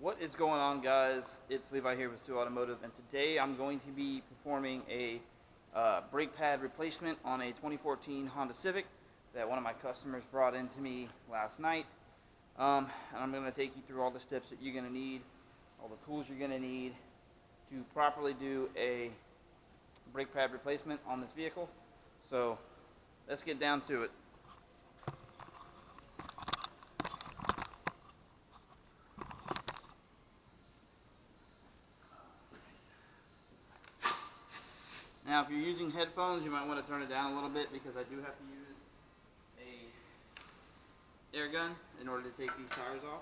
What is going on, guys? It's Levi here with Automotive, and today I'm going to be performing a brake pad replacement on a 2014 Honda Civic that one of my customers brought into me last night. And I'm going to take you through all the steps that you're going to need, all the tools you're going to need to properly do a brake pad replacement on this vehicle. So let's get down to it. Now, if you're using headphones, you might want to turn it down a little bit because I do have to use a air gun in order to take these tires off.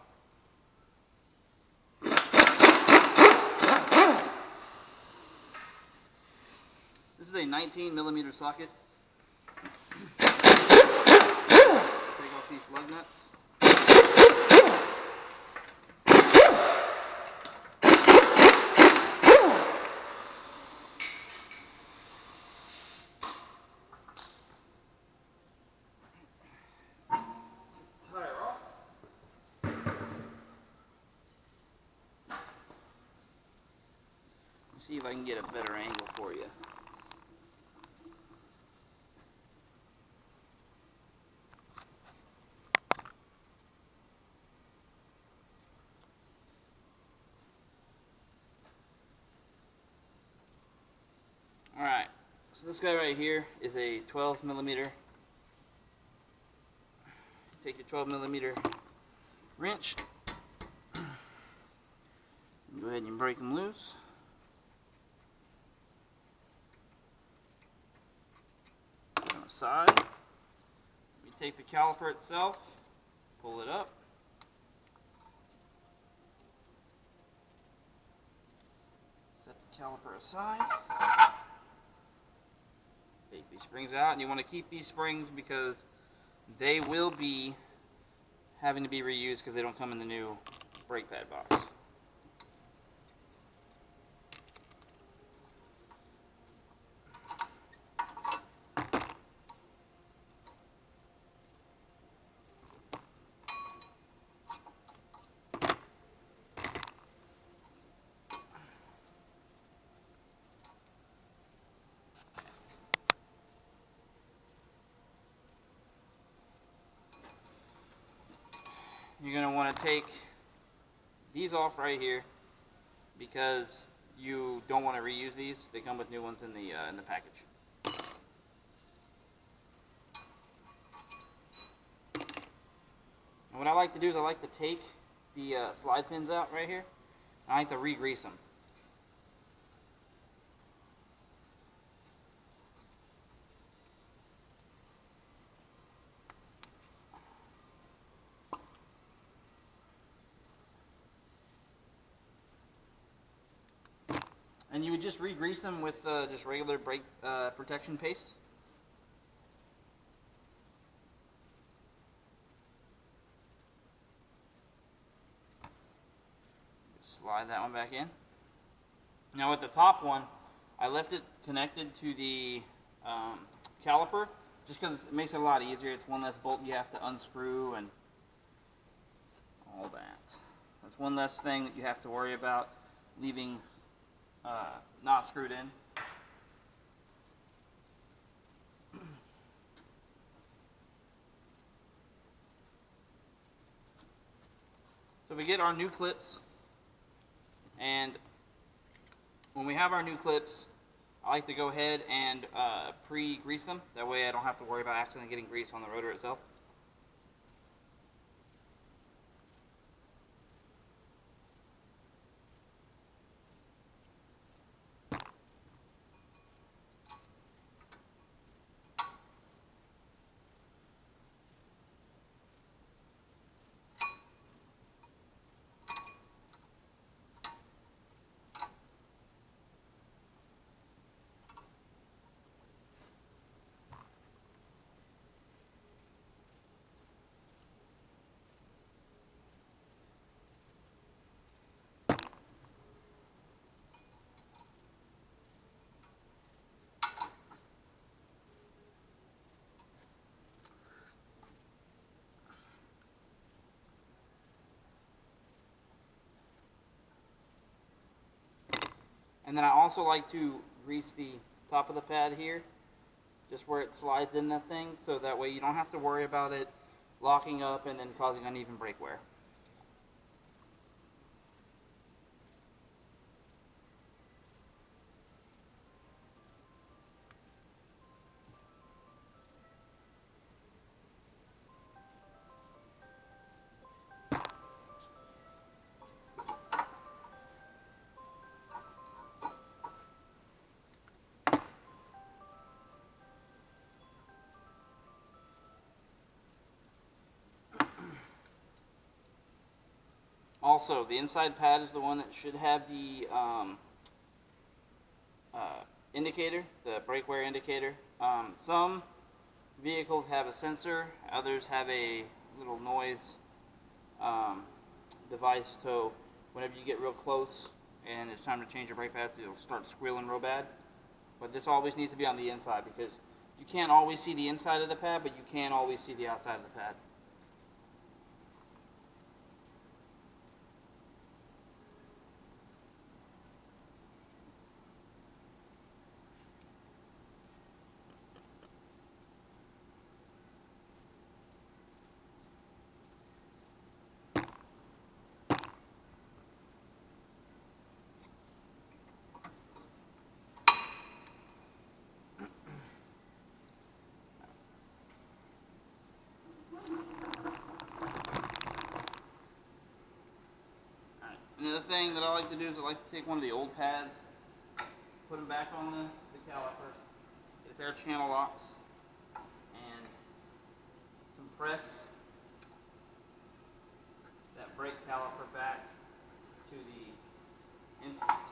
This is a 19mm socket. Take off these lug nuts. See if I can get a better angle for you. Alright, so this guy right here is a 12mm. Take your 12mm wrench. Go ahead and break them loose. Side. We take the caliper itself, pull it up, set the caliper aside, take these springs out, and you want to keep these springs because they will be having to be reused because they don't come in the new brake pad box. You're going to want to take these off right here because you don't want to reuse these. They come with new ones in the package. And what I like to do is I like to take the slide pins out right here. I like to re-grease them. And you would just re-grease them with just regular brake protection paste. Slide that one back in. Now with the top one, I left it connected to the caliper just because it makes it a lot easier. It's one less bolt you have to unscrew and all that. That's one less thing that you have to worry about leaving not screwed in. So we get our new clips, and when we have our new clips, I like to go ahead and pre-grease them. That way I don't have to worry about accidentally getting grease on the rotor itself. And then I also like to grease the top of the pad here, just where it slides in that thing, so that way you don't have to worry about it locking up and then causing uneven brake wear. Also, the inside pad is the one that should have the indicator, the brake wear indicator. Some vehicles have a sensor, others have a little noise device, so whenever you get real close and it's time to change your brake pads, it'll start squealing real bad. But this always needs to be on the inside, because you can't always see the inside of the pad, but you can always see the outside of the pad. Another thing that I like to do is I like to take one of the old pads, put them back on the caliper, get a pair of channel locks, and compress that brake caliper back to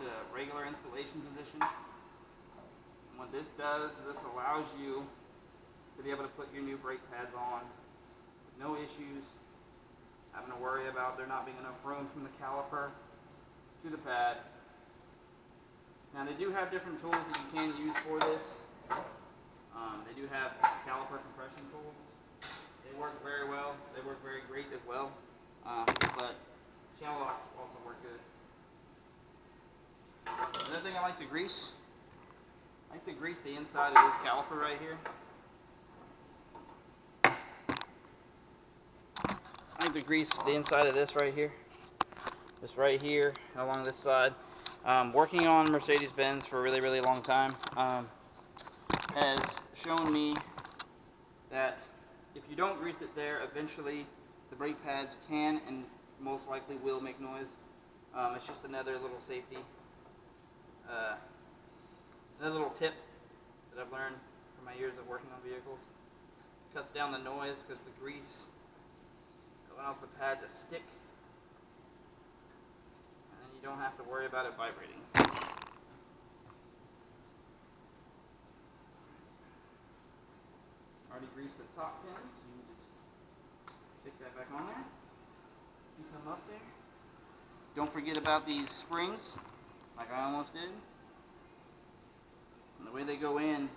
the regular installation position. And what this does, this allows you to be able to put your new brake pads on with no issues, having to worry about there not being enough room from the caliper to the pad. Now they do have different tools that you can use for this. They do have caliper compression tools. They work very well. They work very great as well. But channel locks also work good. Another thing I like to grease, the inside of this caliper right here. I like to grease the inside of this right here. This right here, along this side. Working on Mercedes-Benz for a really, really long time has shown me that if you don't grease it there, eventually the brake pads can and most likely will make noise. It's just another little safety, another little tip that I've learned from my years of working on vehicles. Cuts down the noise because the grease allows the pad to stick, and then you don't have to worry about it vibrating. Already greased the top pin, so you can just stick that back on there. You come up there. Don't forget about these springs, like I almost did. And the way they go in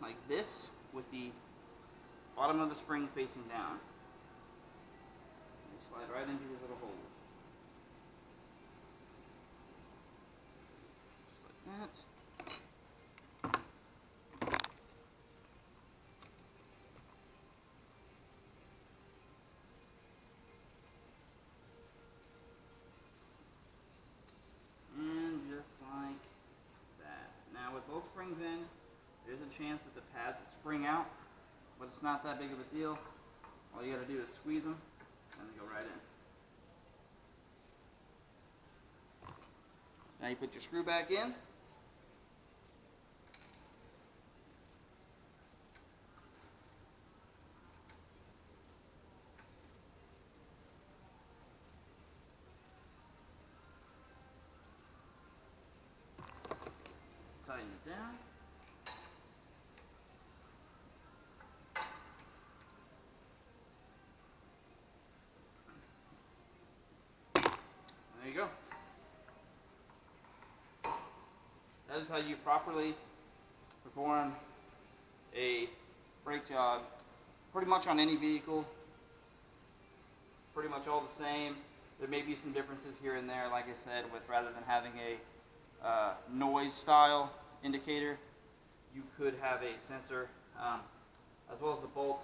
like this, with the bottom of the spring facing down. They slide right into these little holes. Just like that. And just like that. Now with both springs in, there's a chance that the pads will spring out, but it's not that big of a deal. All you gotta do is squeeze them, and they go right in. Now you put your screw back in. Tighten it down. There you go. That is how you properly perform a brake job pretty much on any vehicle. Pretty much all the same. There may be some differences here and there, like I said, with rather than having a noise style indicator, you could have a sensor, as well as the bolts.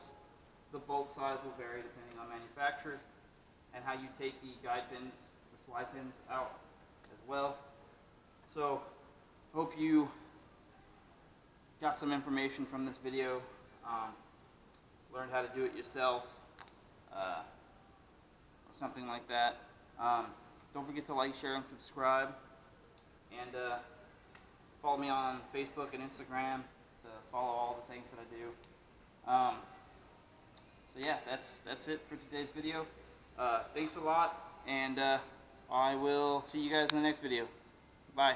The bolt size will vary depending on manufacturer and how you take the guide pins, the slide pins out as well. So, hope you got some information from this video, learned how to do it yourself, or something like that. Don't forget to like, share, and subscribe, and follow me on Facebook and Instagram to follow all the things that I do. So yeah, that's it for today's video. Thanks a lot, and I will see you guys in the next video. Bye.